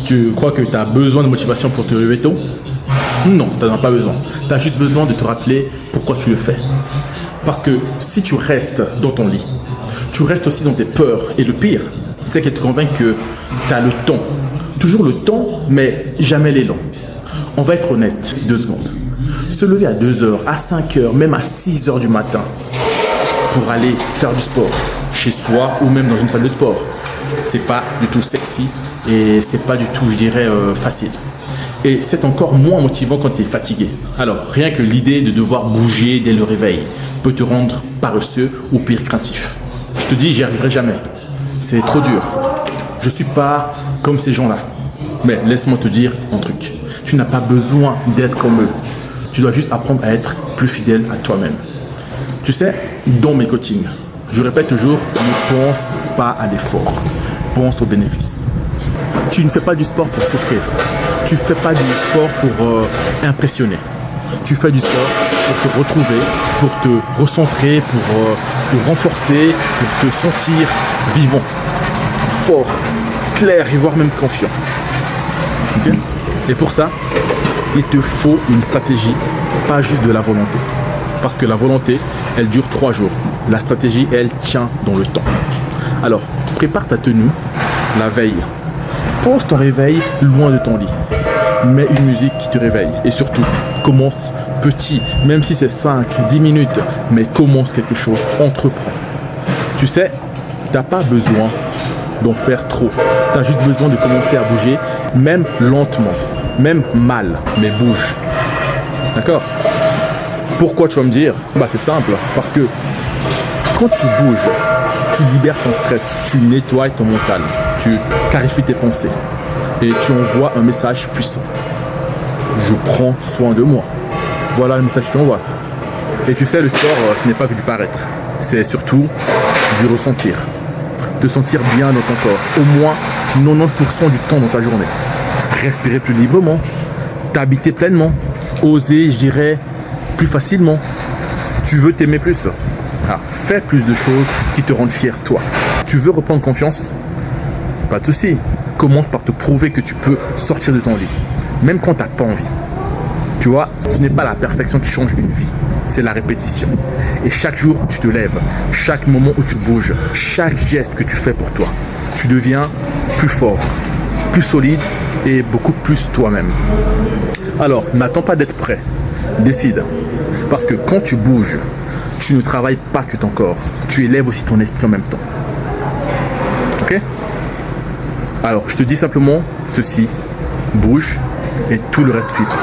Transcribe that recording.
Tu crois que tu as besoin de motivation pour te lever tôt? Non, tu n'en as pas besoin. Tu as juste besoin de te rappeler pourquoi tu le fais. Parce que si tu restes dans ton lit, tu restes aussi dans tes peurs. Et le pire, c'est qu'elle te convainc que tu as le temps. Toujours le temps, mais jamais l'élan. On va être honnête, 2 secondes. Se lever à 2 heures, à 5 heures, même à 6 heures du matin pour aller faire du sport chez soi ou même dans une salle de sport, c'est pas du tout sexy et c'est pas du tout, je dirais, facile. Et c'est encore moins motivant quand tu es fatigué. Alors, rien que l'idée de devoir bouger dès le réveil peut te rendre paresseux ou pire craintif. Je te dis, j'y arriverai jamais. C'est trop dur. Je suis pas comme ces gens-là. Mais laisse-moi te dire un truc. Tu n'as pas besoin d'être comme eux. Tu dois juste apprendre à être plus fidèle à toi-même. Tu sais, dans mes coachings, je répète toujours, ne pense pas à l'effort. Pense aux bénéfices. Tu ne fais pas du sport pour souffrir. Tu ne fais pas du sport pour impressionner. Tu fais du sport pour te retrouver, pour te recentrer, pour te renforcer, pour te sentir vivant, fort, clair et voire même confiant. Okay? Et pour ça, il te faut une stratégie, pas juste de la volonté. Parce que la volonté, elle dure 3 jours. La stratégie, elle tient dans le temps. Alors, prépare ta tenue la veille. Pose ton réveil loin de ton lit. Mets une musique qui te réveille. Et surtout, commence petit, même si c'est 5-10 minutes, mais commence quelque chose, entreprends. Tu sais, tu n'as pas besoin d'en faire trop. Tu as juste besoin de commencer à bouger, même lentement, même mal, mais bouge. D'accord? Pourquoi tu vas me dire? C'est simple, parce que quand tu bouges, tu libères ton stress, tu nettoies ton mental, tu clarifies tes pensées et tu envoies un message puissant. Je prends soin de moi. Voilà le message que tu envoies. Et tu sais, le sport, ce n'est pas que du paraître, c'est surtout du ressentir. Te sentir bien dans ton corps, au moins 90% du temps dans ta journée. Respirer plus librement, t'habiter pleinement, oser, je dirais, plus facilement. Tu veux t'aimer plus. Alors, fais plus de choses qui te rendent fier toi. Tu veux reprendre confiance? Pas de souci. Commence par te prouver que tu peux sortir de ton lit, même quand tu n'as pas envie. Tu vois, ce n'est pas la perfection qui change une vie, c'est la répétition. Et chaque jour, tu te lèves, chaque moment où tu bouges, chaque geste que tu fais pour toi, tu deviens plus fort, plus solide et beaucoup plus toi-même. Alors, n'attends pas d'être prêt, décide. Parce que quand tu bouges, tu ne travailles pas que ton corps, tu élèves aussi ton esprit en même temps. Ok? Alors, je te dis simplement ceci, bouge et tout le reste suivra.